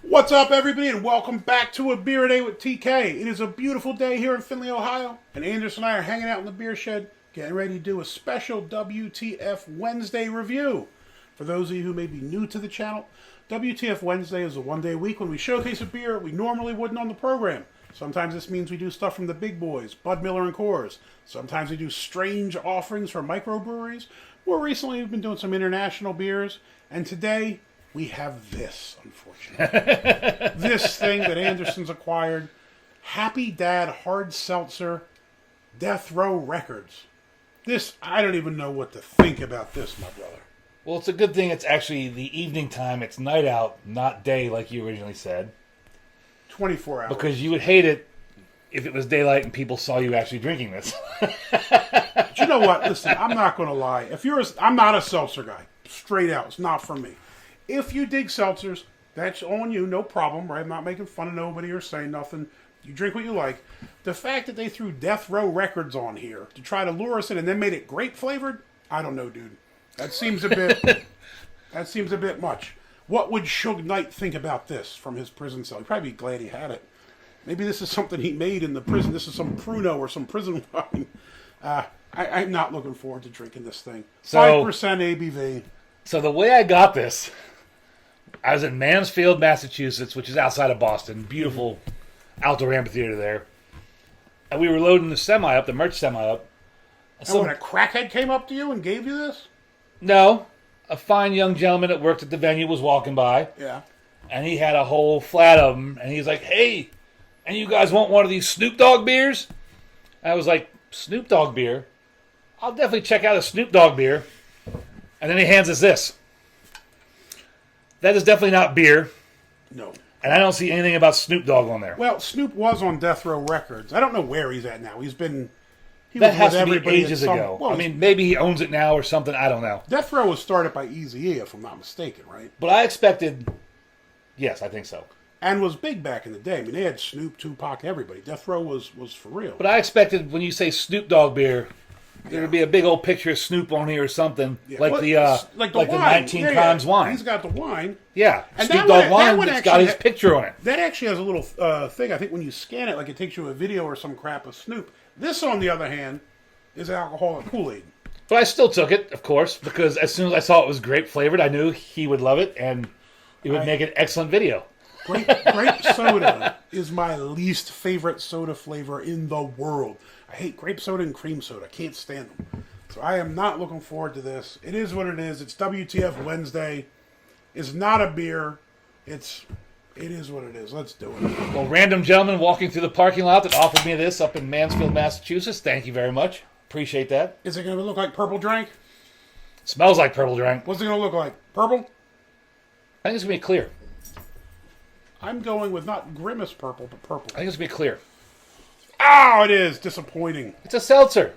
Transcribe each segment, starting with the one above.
What's up, everybody, and welcome back to A Beer a Day with TK. It is a beautiful day here in Findlay, Ohio, and Anderson and I are hanging out in the beer shed, getting ready to do a special WTF Wednesday review. For those of you who may be new to the channel, WTF Wednesday is a one-day week when we showcase a beer we normally wouldn't on the program. Sometimes this means we do stuff from the big boys, Bud Miller and Coors. Sometimes we do strange offerings from microbreweries. More recently, we've been doing some international beers, and today we have this, unfortunately. This thing that Anderson's acquired. Happy Dad Hard Seltzer, Death Row Records. This, I don't even know what to think about this, my brother. Well, it's a good thing it's actually the evening time. It's night out, not day like you originally said. 24 hours. Because you would hate it if it was daylight and people saw you actually drinking this. But you know what? Listen, I'm not going to lie. I'm not a seltzer guy. Straight out. It's not for me. If you dig seltzers, that's on you, no problem, right? I'm not making fun of nobody or saying nothing. You drink what you like. The fact that they threw Death Row Records on here to try to lure us in and then made it grape flavored, I don't know, dude. That seems a bit much. What would Suge Knight think about this from his prison cell? He'd probably be glad he had it. Maybe this is something he made in the prison. This is some Pruno or some prison wine. I'm not looking forward to drinking this thing. 5% ABV. So the way I got this, I was in Mansfield, Massachusetts, which is outside of Boston. Beautiful outdoor amphitheater there. And we were loading the semi up, the merch semi up. And when a crackhead came up to you and gave you this? No. A fine young gentleman that worked at the venue was walking by. Yeah. And he had a whole flat of them. And he's like, hey, and you guys want one of these Snoop Dogg beers? And I was like, Snoop Dogg beer? I'll definitely check out a Snoop Dogg beer. And then he hands us this. That is definitely not beer. No. And I don't see anything about Snoop Dogg on there. Well, Snoop was on Death Row Records. I don't know where he's at now. That has to be ages ago. Well, I mean, maybe he owns it now or something. I don't know. Death Row was started by Eazy-E, if I'm not mistaken, right? But I expected... Yes, I think so. And was big back in the day. I mean, they had Snoop, Tupac, everybody. Death Row was for real. But I expected when you say Snoop Dogg beer, there would be a big old picture of Snoop on here or something, like the 19 Crimes wine. He's got the wine. Yeah, and Snoop Dogg wine that's got his picture on it. That actually has a little thing. I think when you scan it, like it takes you a video or some crap of Snoop. This, on the other hand, is alcoholic Kool-Aid. But I still took it, of course, because as soon as I saw it was grape flavored, I knew he would love it, and it would make an excellent video. Grape soda is my least favorite soda flavor in the world. I hate grape soda and cream soda. I can't stand them. So I am not looking forward to this. It is what it is. It's WTF Wednesday. It's not a beer. It is what it is. Let's do it. Well, random gentleman walking through the parking lot that offered me this up in Mansfield, Massachusetts. Thank you very much. Appreciate that. Is it going to look like purple drink? Smells like purple drink. What's it going to look like? Purple? I think it's going to be clear. I'm going with not grimace purple, but purple. I think it's going to be clear. Oh, it is. Disappointing. It's a seltzer.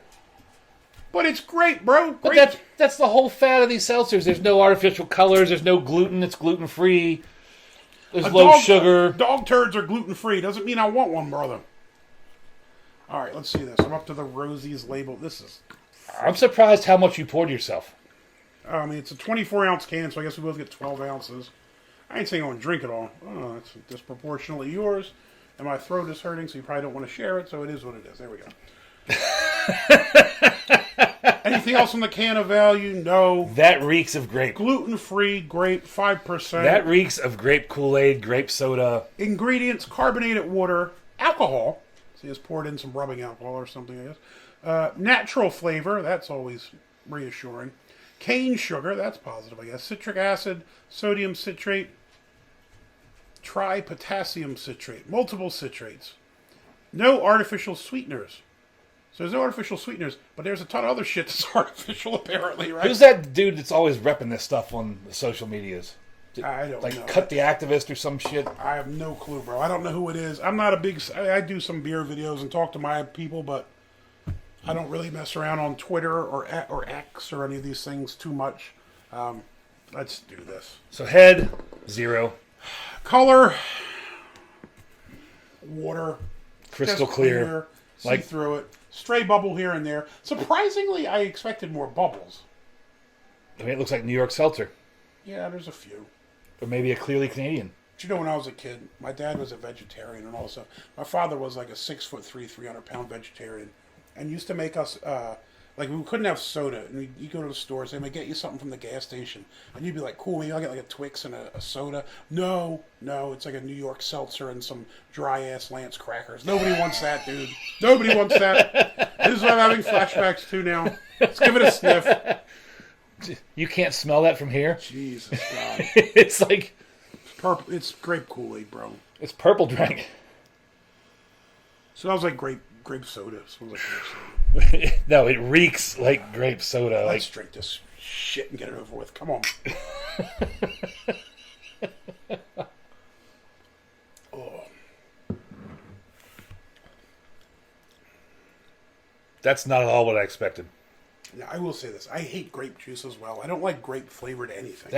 But it's great, bro. Great. But that's the whole fad of these seltzers. There's no artificial colors. There's no gluten. It's gluten-free. There's low sugar. Dog turds are gluten-free. Doesn't mean I want one, brother. All right, let's see this. I'm up to the Rosie's label. I'm surprised how much you poured yourself. I mean, it's a 24-ounce can, so I guess we both get 12 ounces. I ain't saying I want to drink it all. Oh, it's disproportionately yours. And my throat is hurting, so you probably don't want to share it, so it is what it is. There we go. Anything else on the can of value? No. That reeks of grape. Gluten-free grape, 5%. That reeks of grape Kool-Aid, grape soda. Ingredients, carbonated water, alcohol. See, it's poured in some rubbing alcohol or something, I guess. Natural flavor, that's always reassuring. Cane sugar, that's positive, I guess. Citric acid, sodium citrate, tripotassium citrate, multiple citrates. No artificial sweeteners. So there's no artificial sweeteners, but there's a ton of other shit that's artificial, apparently, right? Who's that dude that's always repping this stuff on the social medias? I don't know. Cut the Activist or some shit? I have no clue, bro. I don't know who it is. I'm not a big... I do some beer videos and talk to my people, but I don't really mess around on Twitter or X or any of these things too much. Let's do this. So head, 0. Color, water, crystal clear. See through it. Stray bubble here and there. Surprisingly, I expected more bubbles. I mean, it looks like New York Seltzer. Yeah, there's a few. Or maybe a clearly Canadian. Do you know when I was a kid, my dad was a vegetarian and all that stuff. My father was like a 6'3", 300-pound vegetarian, and used to make us like we couldn't have soda, and you go to the store, say, "I'm gonna get you something from the gas station," and you'd be like, "Cool, maybe I'll get like a Twix and a soda." No, it's like a New York Seltzer and some dry ass Lance crackers. Nobody wants that, dude. Nobody wants that. This is what I'm having flashbacks to now. Let's give it a sniff. You can't smell that from here. Jesus God, It's like purple. It's grape Kool-Aid, bro. it's purple drink. So that was like grape soda. It smells like grape soda. No, it reeks like grape soda. Let's drink this shit and get it over with. Come on. Oh. That's not at all what I expected. Now, I will say this. I hate grape juice as well. I don't like grape flavored anything.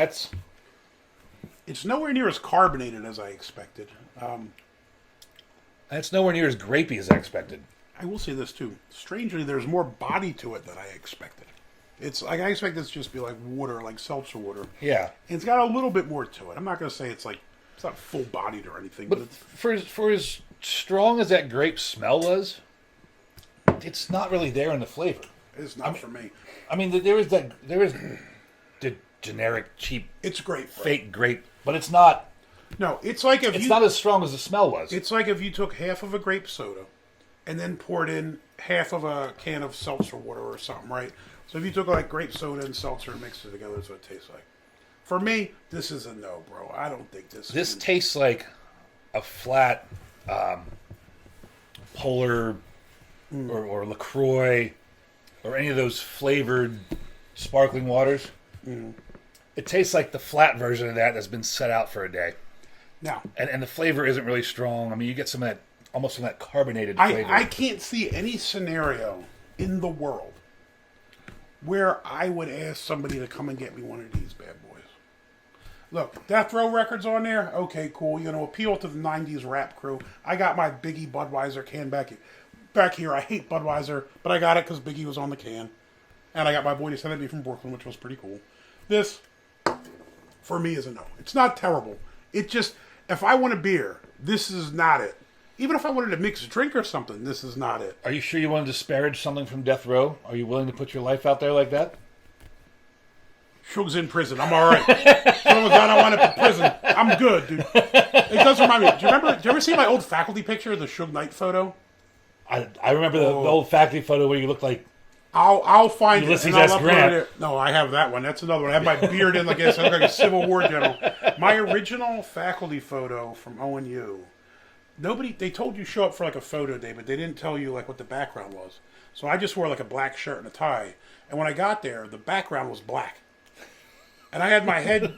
It's nowhere near as carbonated as I expected. That's nowhere near as grapey as I expected. I will say this too. Strangely, there's more body to it than I expected. It's like I expect this to just be like water, like seltzer water. Yeah. And it's got a little bit more to it. I'm not going to say it's not full bodied or anything. But for as strong as that grape smell was, it's not really there in the flavor. It's not for me. I mean, there is the generic cheap. It's grape, fake grape, but it's not. No, it's like if it's not as strong as the smell was. It's like if you took half of a grape soda and then poured in half of a can of seltzer water or something, right? So if you took like grape soda and seltzer and mixed it together, that's what it tastes like. For me, this is a no, bro. I don't think this. This tastes like a flat Polar or LaCroix or any of those flavored sparkling waters. It tastes like the flat version of that that's been set out for a day. Now, and the flavor isn't really strong. I mean, you get some of that, almost some of that carbonated flavor. I can't see any scenario in the world where I would ask somebody to come and get me one of these bad boys. Look, Death Row Records on there. Okay, cool. You know, appeal to the 90s rap crew. I got my Biggie Budweiser can back here. I hate Budweiser, but I got it because Biggie was on the can. And I got my boy to send it to me from Brooklyn, which was pretty cool. This, for me, is a no. It's not terrible. It just, if I want a beer, this is not it. Even if I wanted a mixed drink or something, this is not it. Are you sure you want to disparage something from Death Row? Are you willing to put your life out there like that? Suge's in prison. I'm all right. Someone's got I want it to prison. I'm good, dude. It does remind me. Do you ever see my old faculty picture, the Suge Knight photo? I remember the old faculty photo where you look like I'll find Ulysses it and I'll S. upload Grant. it. No, I have that one. That's another one. I have my beard in like this. I look like a Civil War general. My original faculty photo from ONU. They told you show up for like a photo day, but they didn't tell you like what the background was. So I just wore like a black shirt and a tie. And when I got there, the background was black. And I had my head,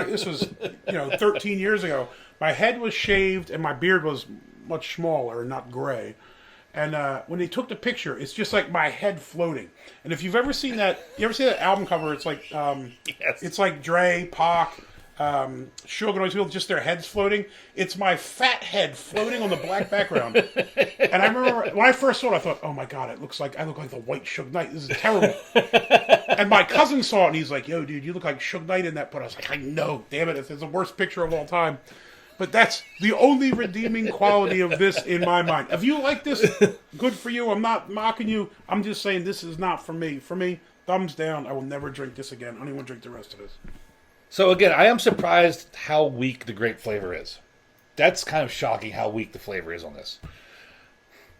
this was, 13 years ago. My head was shaved and my beard was much smaller and not gray. And when they took the picture, it's just like my head floating. And if you've ever seen that, you ever see that album cover? It's like, yes. It's like Dre, Pac, Suge, and all these people, just their heads floating. It's my fat head floating on the black background. And I remember when I first saw it, I thought, oh my God, I look like the white Suge Knight. This is terrible. And my cousin saw it, and he's like, yo, dude, you look like Suge Knight in that. But I was like, I know, damn it, it's the worst picture of all time. But that's the only redeeming quality of this in my mind. If you like this, good for you. I'm not mocking you. I'm just saying this is not for me. For me, thumbs down. I will never drink this again. I don't even want to drink the rest of this. So again, I am surprised how weak the grape flavor is. That's kind of shocking how weak the flavor is on this.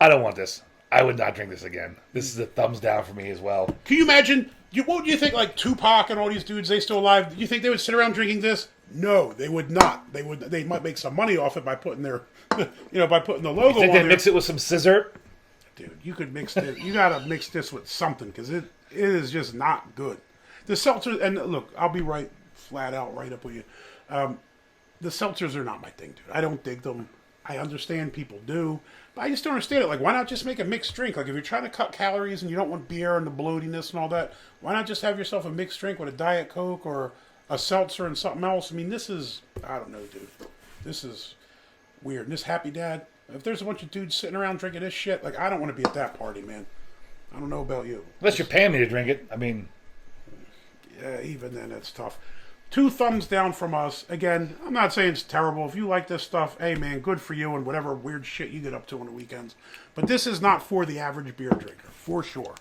I don't want this. I would not drink this again. This is a thumbs down for me as well. Can you imagine? What do you think, like Tupac and all these dudes, they still alive? Do you think they would sit around drinking this? No, they would not. They might make some money off it by putting their, by putting the logo on there. You think they'd mix it with some scissor? Dude, you could mix this. You gotta mix this with something because it is just not good. The seltzer, and look, I'll be flat out right up with you. The seltzers are not my thing, dude. I don't dig them. I understand people do, but I just don't understand it. Like, why not just make a mixed drink? Like, if you're trying to cut calories and you don't want beer and the bloatiness and all that, why not just have yourself a mixed drink with a Diet Coke or a seltzer and something else? I mean, this is, I don't know, dude. This is weird. And this Happy Dad, if there's a bunch of dudes sitting around drinking this shit, like, I don't want to be at that party, man. I don't know about you. Unless you're paying me to drink it. I mean, yeah, even then, that's tough. 2 thumbs down from us. Again, I'm not saying it's terrible. If you like this stuff, hey man, good for you and whatever weird shit you get up to on the weekends. But this is not for the average beer drinker, for sure.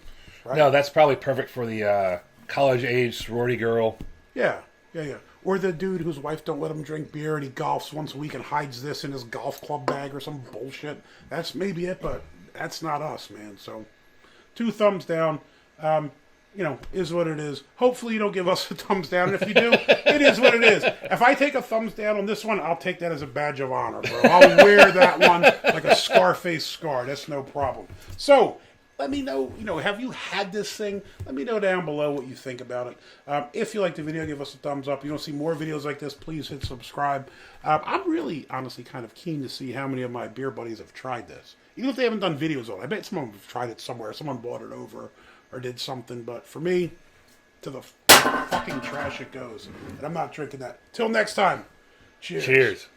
Right? No, that's probably perfect for the college-age sorority girl. Yeah. Or the dude whose wife don't let him drink beer and he golfs once a week and hides this in his golf club bag or some bullshit. That's maybe it, but that's not us, man. So, 2 thumbs down. Is what it is. Hopefully you don't give us a thumbs down. And if you do, it is what it is. If I take a thumbs down on this one, I'll take that as a badge of honor, bro. I'll wear that one like a Scarface scar. That's no problem. So, let me know, have you had this thing? Let me know down below what you think about it. If you like the video, give us a thumbs up. If you want to see more videos like this, please hit subscribe. I'm really, honestly, kind of keen to see how many of my beer buddies have tried this. Even if they haven't done videos on it. I bet some of them have tried it somewhere. Someone bought it over or did something. But for me, to the fucking trash it goes. And I'm not drinking that. Till next time, cheers. Cheers.